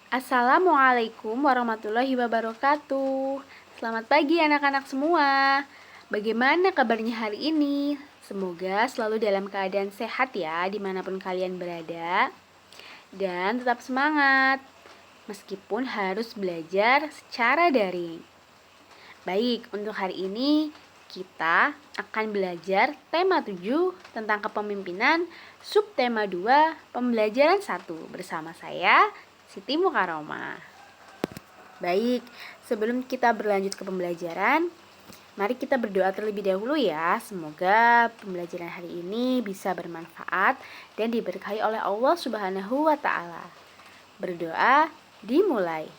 Assalamualaikum warahmatullahi wabarakatuh. Selamat pagi anak-anak semua. Bagaimana kabarnya hari ini? Semoga selalu dalam keadaan sehat ya dimanapun kalian berada. Dan tetap semangat meskipun harus belajar secara daring. Baik, untuk hari ini kita akan belajar tema 7 tentang kepemimpinan, subtema 2, pembelajaran 1 bersama saya, Siti Mukaroma. Baik, sebelum kita berlanjut ke pembelajaran, mari kita berdoa terlebih dahulu ya. Semoga pembelajaran hari ini bisa bermanfaat dan diberkahi oleh Allah Subhanahu wa Ta'ala. Berdoa dimulai.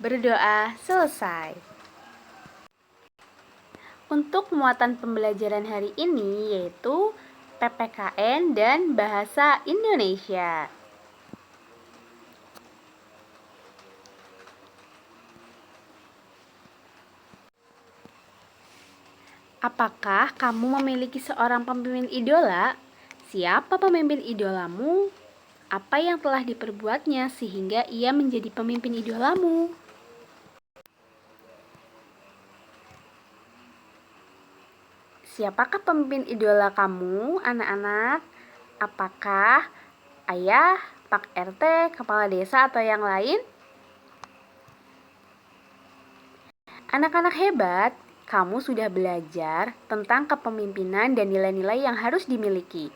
Berdoa selesai. Untuk muatan pembelajaran hari ini yaitu PPKN dan Bahasa Indonesia. Apakah kamu memiliki seorang pemimpin idola? Siapa pemimpin idolamu? Apa yang telah diperbuatnya sehingga ia menjadi pemimpin idolamu? Siapakah pemimpin idola kamu, anak-anak? Apakah ayah, Pak RT, kepala desa, atau yang lain? Anak-anak hebat, kamu sudah belajar tentang kepemimpinan dan nilai-nilai yang harus dimiliki.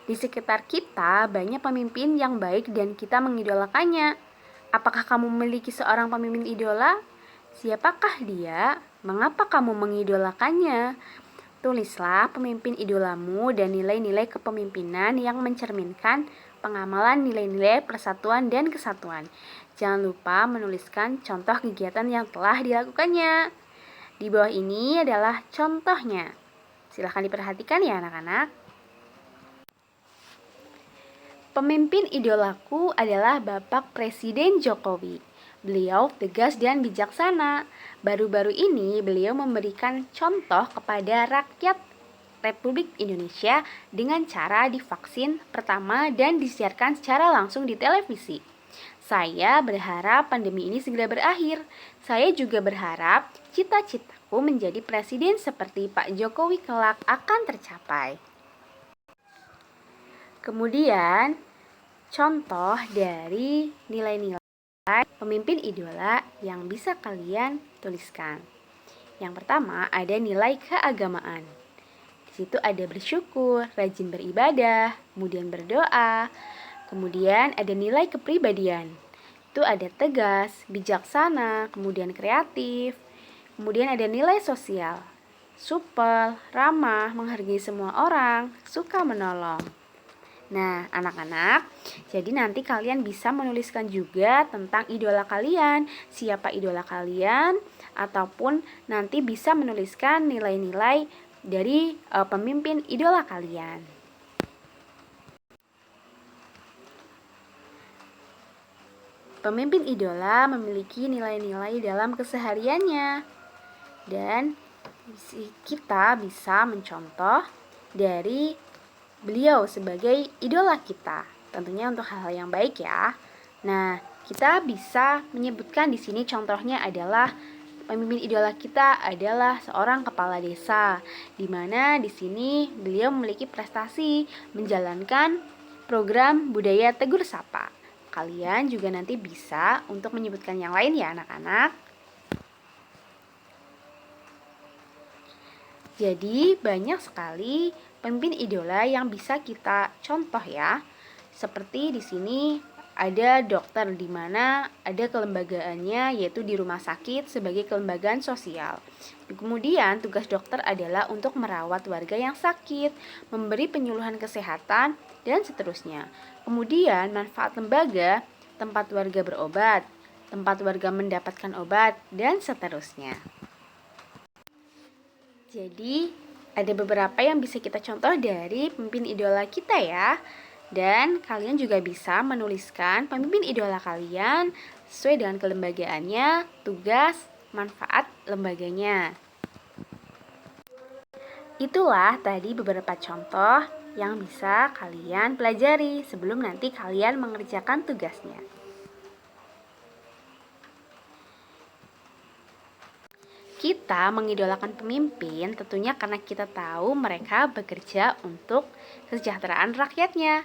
Di sekitar kita banyak pemimpin yang baik dan kita mengidolakannya. Apakah kamu memiliki seorang pemimpin idola? Siapakah dia? Mengapa kamu mengidolakannya? Tulislah pemimpin idolamu dan nilai-nilai kepemimpinan yang mencerminkan pengamalan nilai-nilai persatuan dan kesatuan. Jangan lupa menuliskan contoh kegiatan yang telah dilakukannya. Di bawah ini adalah contohnya. Silahkan diperhatikan ya anak-anak. Pemimpin idolaku adalah Bapak Presiden Jokowi. Beliau tegas dan bijaksana. Baru-baru ini beliau memberikan contoh kepada rakyat Republik Indonesia dengan cara divaksin pertama dan disiarkan secara langsung di televisi. Saya berharap pandemi ini segera berakhir. Saya juga berharap cita-citaku menjadi presiden seperti Pak Jokowi kelak akan tercapai. Kemudian, contoh dari nilai-nilai pemimpin idola yang bisa kalian tuliskan. Yang pertama ada nilai keagamaan. Di situ ada bersyukur, rajin beribadah, kemudian berdoa. Kemudian ada nilai kepribadian. Itu ada tegas, bijaksana, kemudian kreatif. Kemudian ada nilai sosial. Supel, ramah, menghargai semua orang, suka menolong. Nah, anak-anak, jadi nanti kalian bisa menuliskan juga tentang idola kalian, siapa idola kalian, ataupun nanti bisa menuliskan nilai-nilai dari pemimpin idola kalian. Pemimpin idola memiliki nilai-nilai dalam kesehariannya, dan kita bisa mencontoh dari beliau sebagai idola kita, tentunya untuk hal-hal yang baik ya. Nah, kita bisa menyebutkan di sini contohnya adalah pemimpin idola kita adalah seorang kepala desa, di mana di sini beliau memiliki prestasi menjalankan program budaya Tegur Sapa. Kalian juga nanti bisa untuk menyebutkan yang lain ya anak-anak. Jadi banyak sekali pemimpin idola yang bisa kita contoh ya. Seperti di sini ada dokter di mana ada kelembagaannya yaitu di rumah sakit sebagai kelembagaan sosial. Kemudian tugas dokter adalah untuk merawat warga yang sakit, memberi penyuluhan kesehatan dan seterusnya. Kemudian manfaat lembaga, tempat warga berobat, tempat warga mendapatkan obat dan seterusnya. Jadi, ada beberapa yang bisa kita contoh dari pemimpin idola kita ya. Dan kalian juga bisa menuliskan pemimpin idola kalian sesuai dengan kelembagaannya, tugas, manfaat lembaganya. Itulah tadi beberapa contoh yang bisa kalian pelajari sebelum nanti kalian mengerjakan tugasnya. Kita mengidolakan pemimpin tentunya karena kita tahu mereka bekerja untuk kesejahteraan rakyatnya.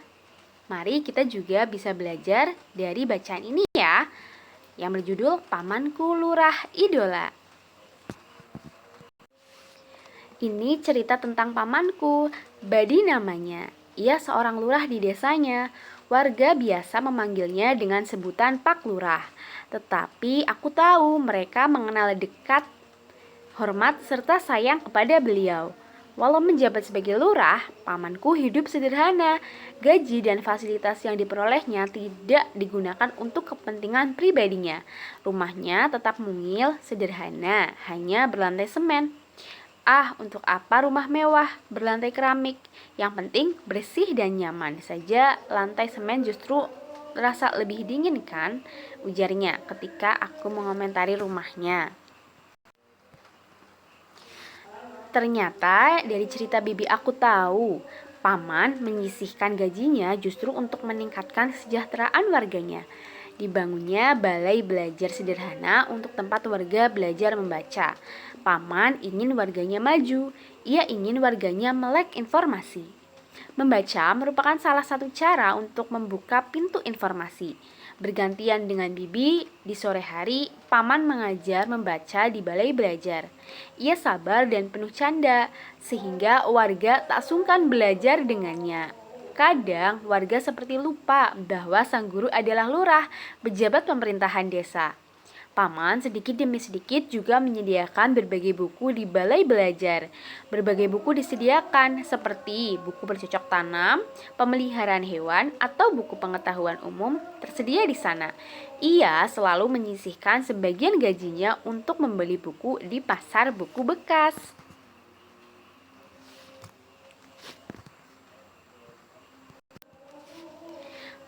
Mari kita juga bisa belajar dari bacaan ini ya, yang berjudul Pamanku Lurah Idola. Ini cerita tentang pamanku, Badi namanya. Ia seorang lurah di desanya. Warga biasa memanggilnya dengan sebutan Pak Lurah. Tetapi aku tahu mereka mengenal dekat, hormat, serta sayang kepada beliau. Walau menjabat sebagai lurah, pamanku hidup sederhana. Gaji dan fasilitas yang diperolehnya tidak digunakan untuk kepentingan pribadinya. Rumahnya tetap mungil, sederhana, hanya berlantai semen. Ah, untuk apa rumah mewah berlantai keramik? Yang penting bersih dan nyaman saja. Lantai semen justru terasa lebih dingin kan? Ujarnya ketika aku mengomentari rumahnya. Ternyata dari cerita bibi aku tahu, paman menyisihkan gajinya justru untuk meningkatkan kesejahteraan warganya. Dibangunnya balai belajar sederhana untuk tempat warga belajar membaca. Paman ingin warganya maju, ia ingin warganya melek informasi. Membaca merupakan salah satu cara untuk membuka pintu informasi. Bergantian dengan bibi, di sore hari, paman mengajar membaca di balai belajar. Ia sabar dan penuh canda, sehingga warga tak sungkan belajar dengannya. Kadang warga seperti lupa bahwa sang guru adalah lurah, pejabat pemerintahan desa. Paman sedikit demi sedikit juga menyediakan berbagai buku di balai belajar. Berbagai buku disediakan seperti buku bercocok tanam, pemeliharaan hewan, atau buku pengetahuan umum tersedia di sana. Ia selalu menyisihkan sebagian gajinya untuk membeli buku di pasar buku bekas.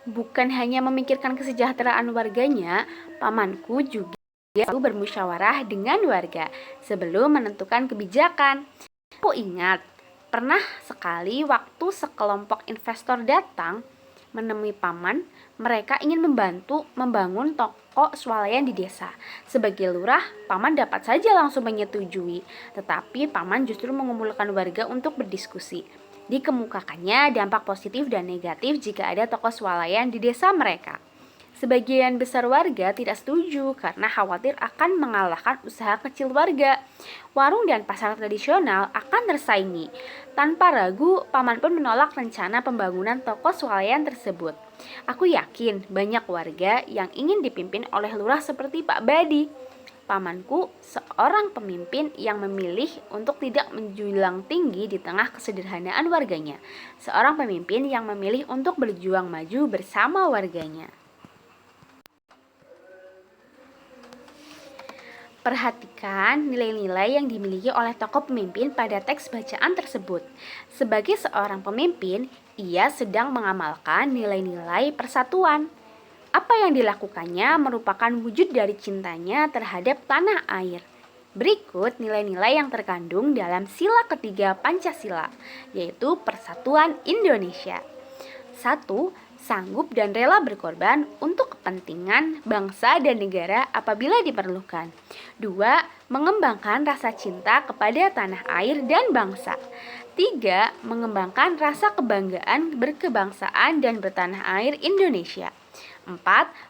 Bukan hanya memikirkan kesejahteraan warganya, pamanku juga selalu bermusyawarah dengan warga sebelum menentukan kebijakan. Aku ingat, pernah sekali waktu sekelompok investor datang menemui paman, mereka ingin membantu membangun toko swalayan di desa. Sebagai lurah, paman dapat saja langsung menyetujui, tetapi paman justru mengumpulkan warga untuk berdiskusi. Dikemukakannya dampak positif dan negatif jika ada toko swalayan di desa mereka. Sebagian besar warga tidak setuju karena khawatir akan mengalahkan usaha kecil warga. Warung dan pasar tradisional akan tersaingi. Tanpa ragu, paman pun menolak rencana pembangunan toko swalayan tersebut. Aku yakin banyak warga yang ingin dipimpin oleh lurah seperti Pak Badi. Pamanku seorang pemimpin yang memilih untuk tidak menjulang tinggi di tengah kesederhanaan warganya. Seorang pemimpin yang memilih untuk berjuang maju bersama warganya. Perhatikan nilai-nilai yang dimiliki oleh tokoh pemimpin pada teks bacaan tersebut. Sebagai seorang pemimpin, ia sedang mengamalkan nilai-nilai persatuan. Apa yang dilakukannya merupakan wujud dari cintanya terhadap tanah air. Berikut nilai-nilai yang terkandung dalam sila ketiga Pancasila, yaitu Persatuan Indonesia. 1. Sanggup dan rela berkorban untuk kepentingan bangsa dan negara apabila diperlukan. 2. Mengembangkan rasa cinta kepada tanah air dan bangsa. 3. Mengembangkan rasa kebanggaan berkebangsaan dan bertanah air Indonesia. 4.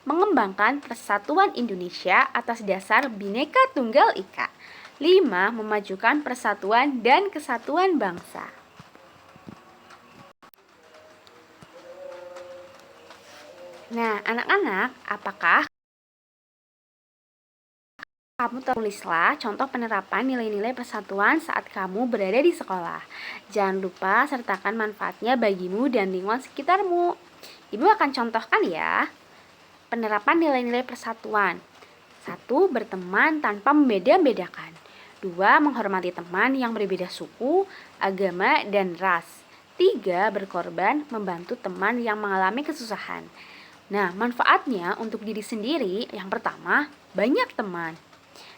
Mengembangkan persatuan Indonesia atas dasar Bhinneka Tunggal Ika. 5. Memajukan persatuan dan kesatuan bangsa. Nah, anak-anak, apakah kamu tulislah contoh penerapan nilai-nilai persatuan saat kamu berada di sekolah. Jangan lupa sertakan manfaatnya bagimu dan lingkungan sekitarmu. Ibu akan contohkan ya. Penerapan nilai-nilai persatuan. 1. Berteman tanpa membeda-bedakan. 2. Menghormati teman yang berbeda suku, agama, dan ras. 3. Berkorban membantu teman yang mengalami kesusahan. Nah, manfaatnya untuk diri sendiri, yang pertama, banyak teman.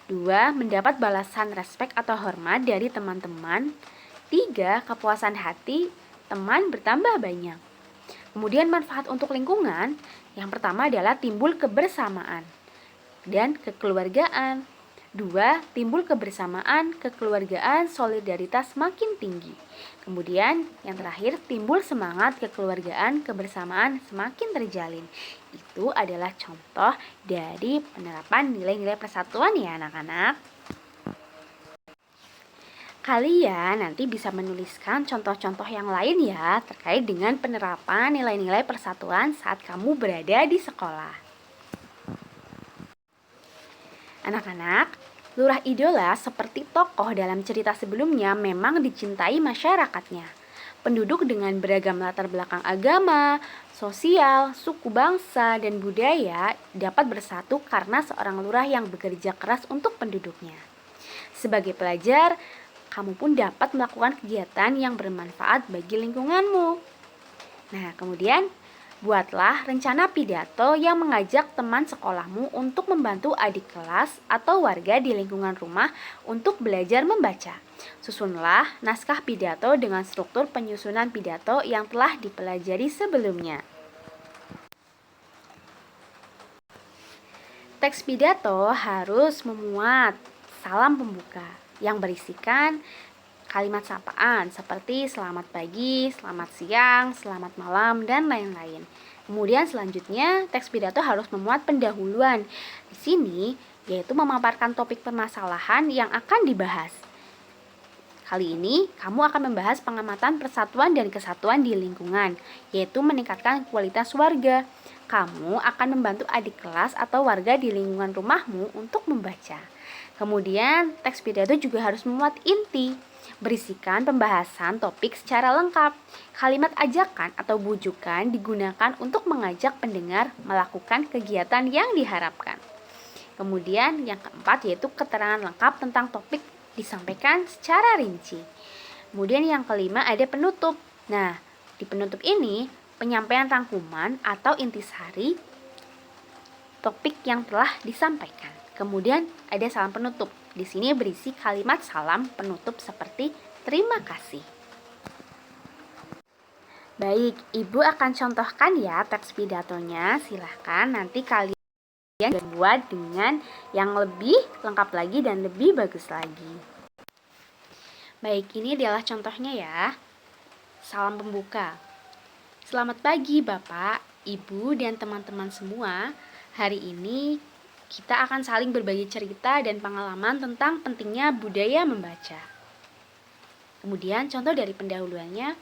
2. Mendapat balasan respek atau hormat dari teman-teman. 3. Kepuasan hati teman bertambah banyak. Kemudian manfaat untuk lingkungan, yang pertama adalah timbul kebersamaan dan kekeluargaan. 2. Timbul kebersamaan, kekeluargaan, solidaritas makin tinggi. Kemudian yang terakhir, timbul semangat kekeluargaan, kebersamaan semakin terjalin. Itu adalah contoh dari penerapan nilai-nilai persatuan ya anak-anak. Kalian nanti bisa menuliskan contoh-contoh yang lain ya terkait dengan penerapan nilai-nilai persatuan saat kamu berada di sekolah. Anak-anak, lurah idola seperti tokoh dalam cerita sebelumnya memang dicintai masyarakatnya. Penduduk dengan beragam latar belakang agama, sosial, suku bangsa, dan budaya dapat bersatu karena seorang lurah yang bekerja keras untuk penduduknya. Sebagai pelajar, kamu pun dapat melakukan kegiatan yang bermanfaat bagi lingkunganmu. Nah, kemudian buatlah rencana pidato yang mengajak teman sekolahmu untuk membantu adik kelas atau warga di lingkungan rumah untuk belajar membaca. Susunlah naskah pidato dengan struktur penyusunan pidato yang telah dipelajari sebelumnya. Teks pidato harus memuat salam pembuka yang berisikan kalimat sapaan seperti selamat pagi, selamat siang, selamat malam, dan lain-lain. Kemudian selanjutnya teks pidato harus memuat pendahuluan. Di sini yaitu memaparkan topik permasalahan yang akan dibahas. Kali ini kamu akan membahas pengamatan persatuan dan kesatuan di lingkungan, yaitu meningkatkan kualitas warga. Kamu akan membantu adik kelas atau warga di lingkungan rumahmu untuk membaca. Kemudian, teks pidato juga harus memuat inti, berisikan pembahasan topik secara lengkap. Kalimat ajakan atau bujukan digunakan untuk mengajak pendengar melakukan kegiatan yang diharapkan. Kemudian, yang keempat yaitu keterangan lengkap tentang topik disampaikan secara rinci. Kemudian yang kelima ada penutup. Nah, di penutup ini penyampaian rangkuman atau intisari topik yang telah disampaikan. Kemudian ada salam penutup. Di sini berisi kalimat salam penutup seperti terima kasih. Baik, Ibu akan contohkan ya teks pidatonya. Silahkan nanti kalian buat dengan yang lebih lengkap lagi dan lebih bagus lagi. Baik, ini adalah contohnya ya. Salam pembuka. Selamat pagi Bapak, Ibu, dan teman-teman semua. Hari ini kita akan saling berbagi cerita dan pengalaman tentang pentingnya budaya membaca. Kemudian contoh dari pendahuluannya,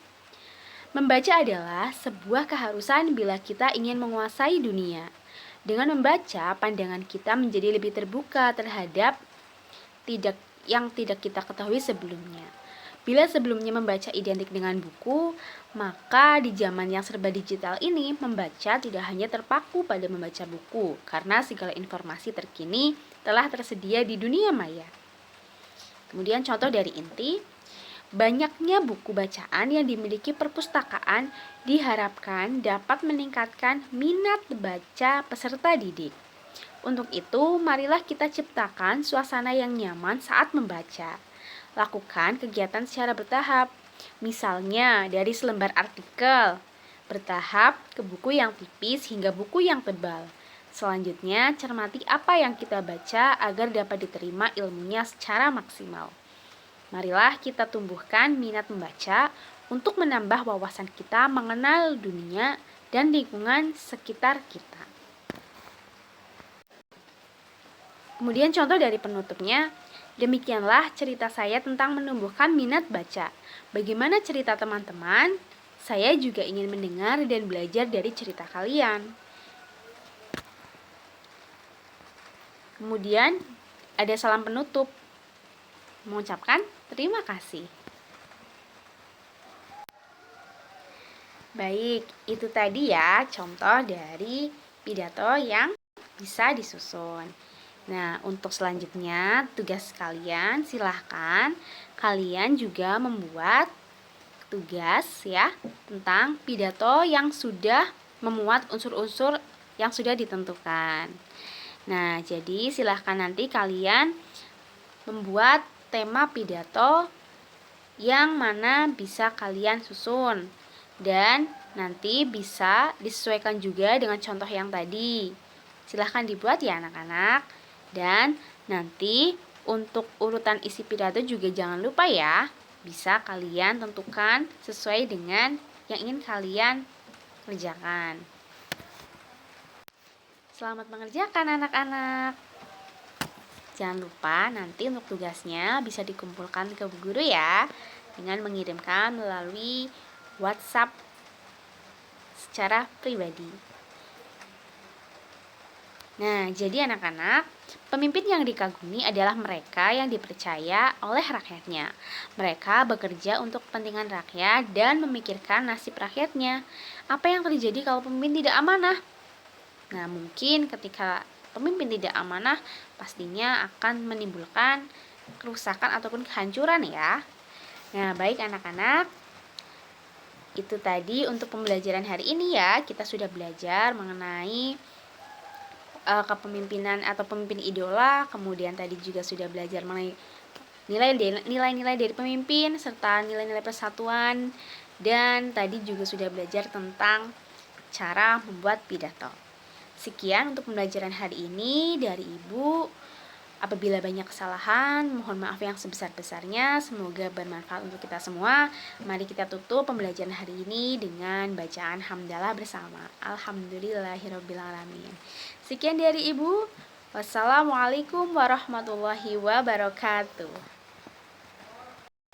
membaca adalah sebuah keharusan bila kita ingin menguasai dunia. Dengan membaca, pandangan kita menjadi lebih terbuka terhadap yang tidak kita ketahui sebelumnya. Bila sebelumnya membaca identik dengan buku, maka di zaman yang serba digital ini, membaca tidak hanya terpaku pada membaca buku, karena segala informasi terkini telah tersedia di dunia maya. Kemudian contoh dari inti, banyaknya buku bacaan yang dimiliki perpustakaan diharapkan dapat meningkatkan minat baca peserta didik. Untuk itu, marilah kita ciptakan suasana yang nyaman saat membaca. Lakukan kegiatan secara bertahap, misalnya dari selembar artikel, bertahap ke buku yang tipis hingga buku yang tebal. Selanjutnya, cermati apa yang kita baca agar dapat diterima ilmunya secara maksimal. Marilah kita tumbuhkan minat membaca untuk menambah wawasan kita mengenal dunia dan lingkungan sekitar kita. Kemudian contoh dari penutupnya, demikianlah cerita saya tentang menumbuhkan minat baca. Bagaimana cerita teman-teman? Saya juga ingin mendengar dan belajar dari cerita kalian. Kemudian ada salam penutup, mengucapkan terima kasih. Baik, itu tadi ya contoh dari pidato yang bisa disusun. Nah, untuk selanjutnya tugas kalian silahkan kalian juga membuat tugas ya tentang pidato yang sudah memuat unsur-unsur yang sudah ditentukan. Nah, jadi silahkan nanti kalian membuat tema pidato yang mana bisa kalian susun. Dan nanti bisa disesuaikan juga dengan contoh yang tadi. Silahkan dibuat ya anak-anak. Dan nanti untuk urutan isi pidato juga jangan lupa ya. Bisa kalian tentukan sesuai dengan yang ingin kalian kerjakan. Selamat mengerjakan anak-anak. Jangan lupa nanti untuk tugasnya bisa dikumpulkan ke Bu Guru ya, dengan mengirimkan melalui WhatsApp secara pribadi. Nah, jadi anak-anak, pemimpin yang dikagumi adalah mereka yang dipercaya oleh rakyatnya. Mereka bekerja untuk kepentingan rakyat dan memikirkan nasib rakyatnya. Apa yang terjadi kalau pemimpin tidak amanah? Nah, mungkin ketika pemimpin tidak amanah, pastinya akan menimbulkan kerusakan ataupun kehancuran ya. Nah, baik anak-anak, itu tadi untuk pembelajaran hari ini ya. Kita sudah belajar mengenai kepemimpinan atau pemimpin idola, kemudian tadi juga sudah belajar mengenai nilai-nilai dari pemimpin serta nilai-nilai persatuan, dan tadi juga sudah belajar tentang cara membuat pidato. Sekian untuk pembelajaran hari ini dari Ibu. Apabila banyak kesalahan, mohon maaf yang sebesar-besarnya. Semoga bermanfaat untuk kita semua. Mari kita tutup pembelajaran hari ini dengan bacaan hamdalah bersama. Alhamdulillahirobbilalamin. Sekian dari Ibu. Wassalamualaikum warahmatullahi wabarakatuh.